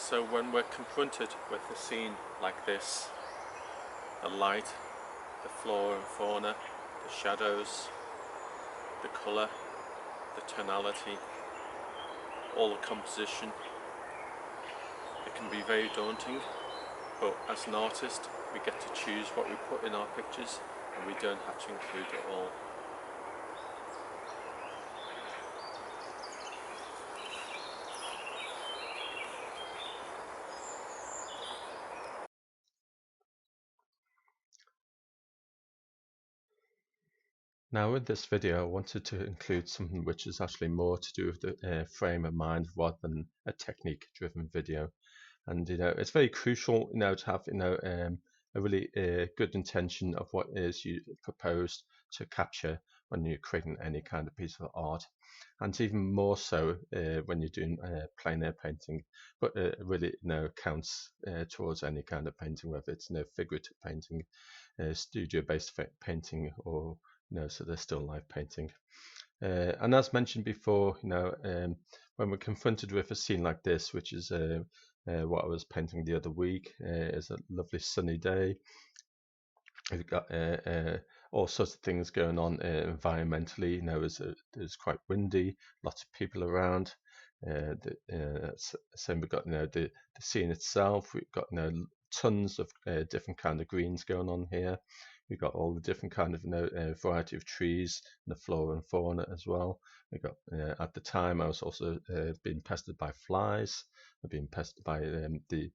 So when we're confronted with a scene like this, the light, the flora and fauna, the shadows, the colour, the tonality, all the composition, it can be very daunting, but as an artist we get to choose what we put in our pictures and we don't have to include it all. Now with this video I wanted to include something which is actually more to do with the frame of mind rather than a technique driven video. And it's very crucial to have a really good intention of what is you propose to capture when you're creating any kind of piece of art, and even more so when you're doing plein air painting, but really counts towards any kind of painting, whether it's figurative painting, studio based painting, or sort of still life painting. And as mentioned before, when we're confronted with a scene like this, which is what I was painting the other week, is a lovely sunny day. We've got all sorts of things going on environmentally. It's quite windy, lots of people around. Same we've got the scene itself. We've got tons of different kind of greens going on here. We've got all the different kind of variety of trees, and the flora and fauna as well. We got at the time I was also being pestered by flies. I've been pestered by the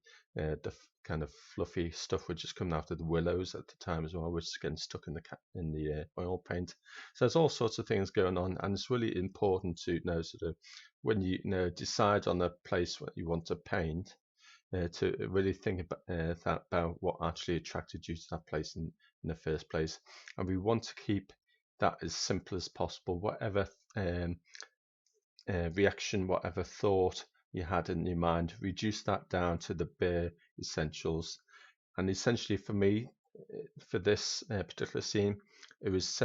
kind of fluffy stuff which is coming out of the willows at the time as well, which is getting stuck in the oil paint. So there's all sorts of things going on, and it's really important to sort of when you decide on a place what you want to paint, to really think about what actually attracted you to that place in the first place. And we want to keep that as simple as possible. Whatever reaction, whatever thought you had in your mind, reduce that down to the bare essentials. And essentially for me, for this particular scene, it was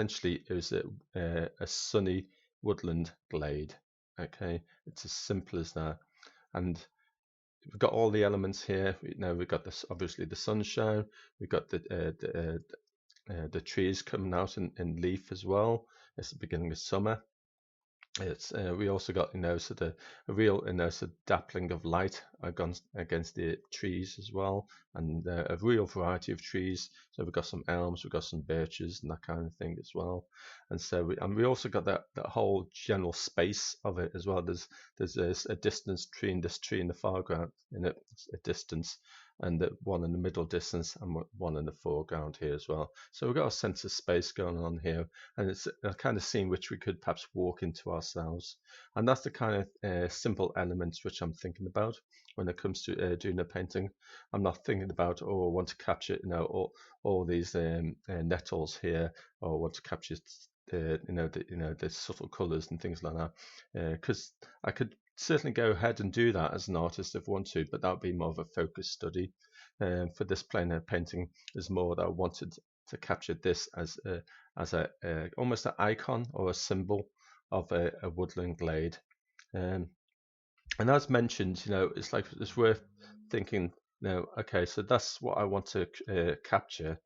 a sunny woodland glade. Okay, it's as simple as that. And we've got all the elements here. We've got this, obviously the sunshine. We've got the trees coming out in leaf as well. It's the beginning of summer. It's we also got sort of a real sort of dappling of light against the trees as well, and a real variety of trees. So we've got some elms, we've got some birches and that kind of thing as well. And so we also got that whole general space of it as well. There's a distance tree, and this tree in the foreground in a distance, and the one in the middle distance, and one in the foreground here as well. So we've got a sense of space going on here, and it's a kind of scene which we could perhaps walk into ourselves. And that's the kind of simple elements which I'm thinking about when it comes to doing a painting. I'm not thinking about, oh, I want to capture all these nettles here, or I want to capture the subtle colors and things like that, because I could certainly go ahead and do that as an artist if I want to, but that would be more of a focus study. For this plein air painting is more that I wanted to capture this as a almost an icon or a symbol of a woodland glade. And as mentioned, it's worth thinking, okay, so that's what I want to capture.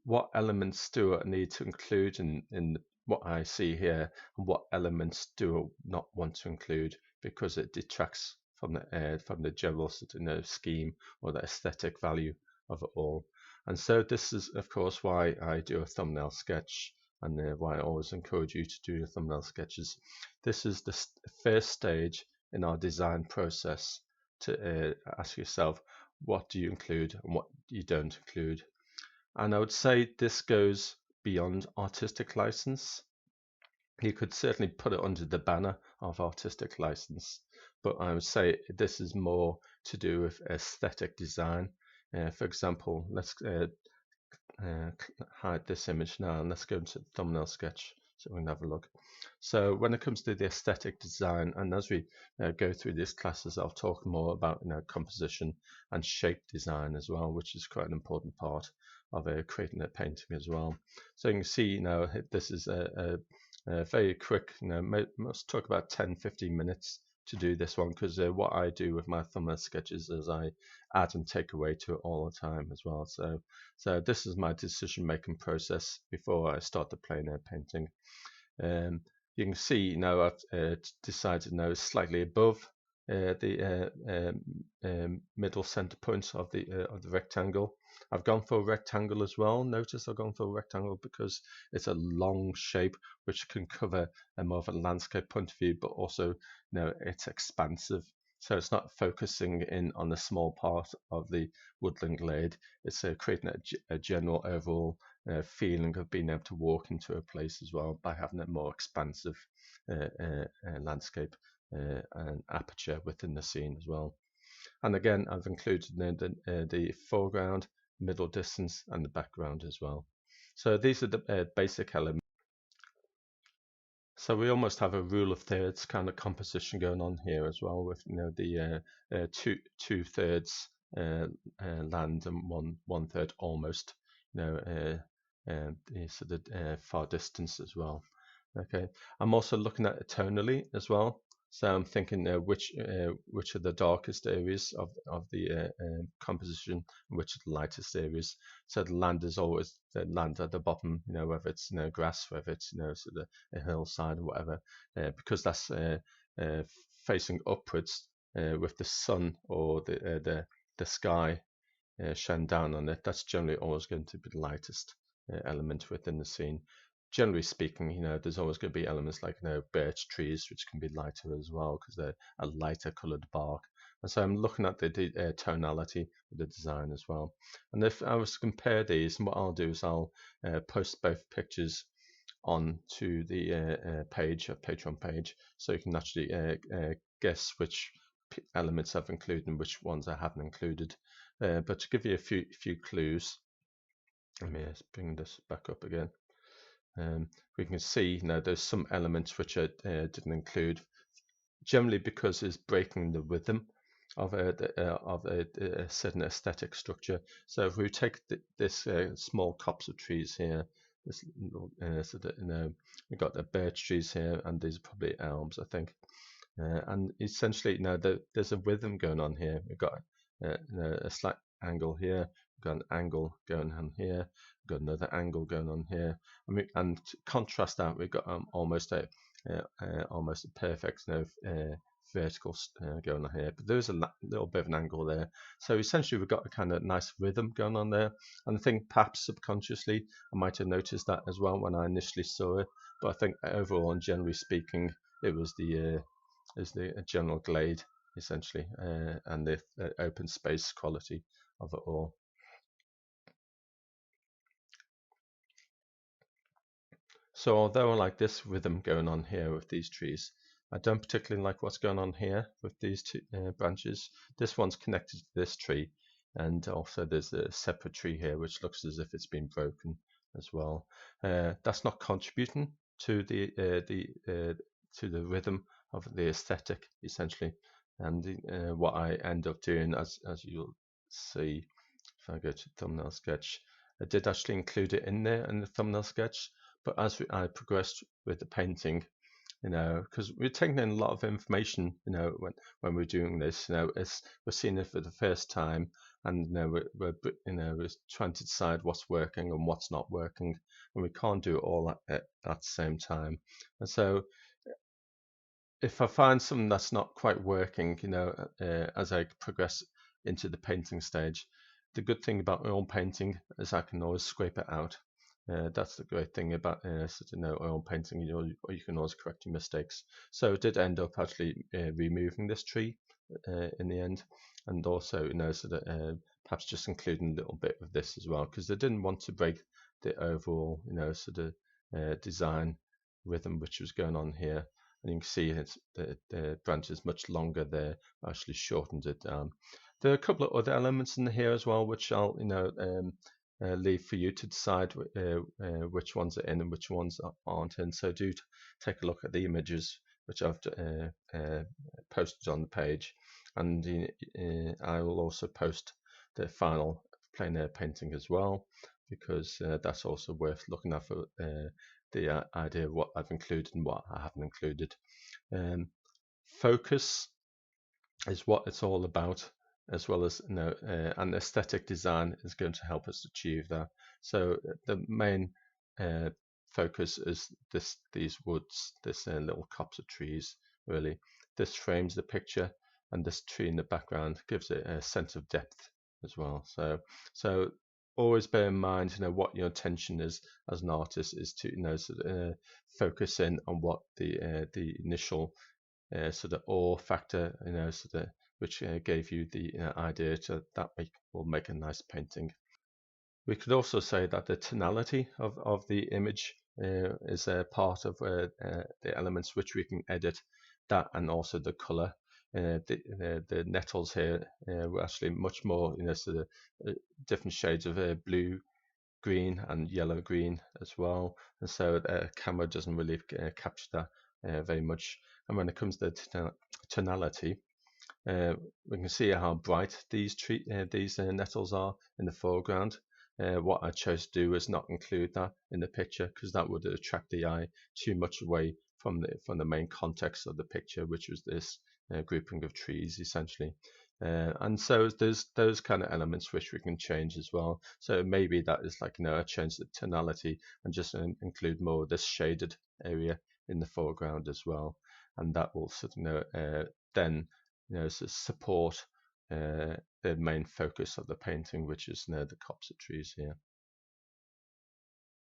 What elements do I need to include in what I see here, and what elements do I not want to include because it detracts from the general scheme or the aesthetic value of it all. And so this is, of course, why I do a thumbnail sketch, and why I always encourage you to do your thumbnail sketches. This is the first stage in our design process to ask yourself, what do you include and what you don't include. And I would say this goes beyond artistic license. You could certainly put it under the banner of artistic license, but I would say this is more to do with aesthetic design. For example, let's hide this image now, and let's go into the thumbnail sketch so we can have a look. So when it comes to the aesthetic design, and as we go through these classes, I'll talk more about composition and shape design as well, which is quite an important part of creating a painting as well. So you can see this is a very quick, must talk about 10-15 minutes to do this one, because what I do with my thumbnail sketches is I add and take away to it all the time as well. So this is my decision making process before I start the plein air painting. You can see now I've decided now slightly above the middle center point of the rectangle. I've gone for a rectangle as well. Notice I've gone for a rectangle because it's a long shape which can cover a more of a landscape point of view, but also it's expansive. So it's not focusing in on a small part of the woodland glade. It's creating a general overall feeling of being able to walk into a place as well by having a more expansive landscape and aperture within the scene as well. And again, I've included the foreground, middle distance, and the background as well. So these are the basic elements. So we almost have a rule of thirds kind of composition going on here as well, with the two thirds land and one third almost the sort of far distance as well. Okay, I'm also looking at it tonally as well. So I'm thinking which are the darkest areas of the composition and which are the lightest areas. So the land is always the land at the bottom, whether it's grass, whether it's sort of a hillside or whatever, because that's facing upwards with the sun or the sky shine down on it. That's generally always going to be the lightest element within the scene. Generally speaking, there's always going to be elements like birch trees, which can be lighter as well because they're a lighter coloured bark. And so I'm looking at the tonality of the design as well. And if I was to compare these, and what I'll do is I'll post both pictures onto the Patreon page, so you can actually guess which elements I've included and which ones I haven't included. But to give you a few clues, let me bring this back up again. We can see now there's some elements which I didn't include, generally because it's breaking the rhythm of a certain aesthetic structure. So if we take this small copse of trees here, this little, we've got the birch trees here, and these are probably elms, I think. And essentially, there's a rhythm going on here. We've got a slight angle here, we've got an angle going on here, we've got another angle going on here, and to contrast that, we've got almost a perfect vertical going on here, but there's a little bit of an angle there. So essentially, we've got a kind of nice rhythm going on there, and I think perhaps subconsciously I might have noticed that as well when I initially saw it. But I think overall, and generally speaking, it was the general glade essentially, and the open space quality of it all. So although I like this rhythm going on here with these trees, I don't particularly like what's going on here with these two branches. This one's connected to this tree, and also there's a separate tree here which looks as if it's been broken as well. That's not contributing to the rhythm of the aesthetic essentially. And what I end up doing, as you'll see if I go to thumbnail sketch, I did actually include it in there in the thumbnail sketch, but as I progressed with the painting, because we're taking in a lot of information, when we're doing this, we're seeing it for the first time, and we're trying to decide what's working and what's not working, and we can't do it all at the same time. And so if I find something that's not quite working, as I progress into the painting stage, the good thing about oil painting is I can always scrape it out. That's the great thing about oil painting. You can always correct your mistakes. So I did end up actually removing this tree in the end, and also perhaps just including a little bit of this as well, because I didn't want to break the overall design rhythm which was going on here. And you can see the branch is much longer there. I actually shortened it down. There are a couple of other elements in here as well, which I'll leave for you to decide which ones are in and which ones aren't in. So do take a look at the images which I've posted on the page, and I will also post the final plein air painting as well, because that's also worth looking at for the idea of what I've included and what I haven't included. focus is what it's all about, as well as and aesthetic design is going to help us achieve that. So the main uh, focus is these woods, this little copse of trees. Really, this frames the picture, and this tree in the background gives it a sense of depth as well. So always bear in mind, what your intention is as an artist is to focus in on what the initial sort of awe factor, which gave you the idea to that will make a nice painting. We could also say that the tonality of the image is a part of the elements which we can edit, that and also the color. The nettles here were actually much more, sort of different shades of blue, green, and yellow green as well. And so the camera doesn't really capture that very much. And when it comes to tonality, we can see how bright these nettles are in the foreground. What I chose to do is not include that in the picture, because that would attract the eye too much away from the main context of the picture, which was this grouping of trees essentially. And so there's those kind of elements which we can change as well. So maybe that is like, I change the tonality and just include more of this shaded area in the foreground as well. And that will sort of, then support the main focus of the painting, which is the copse of trees here.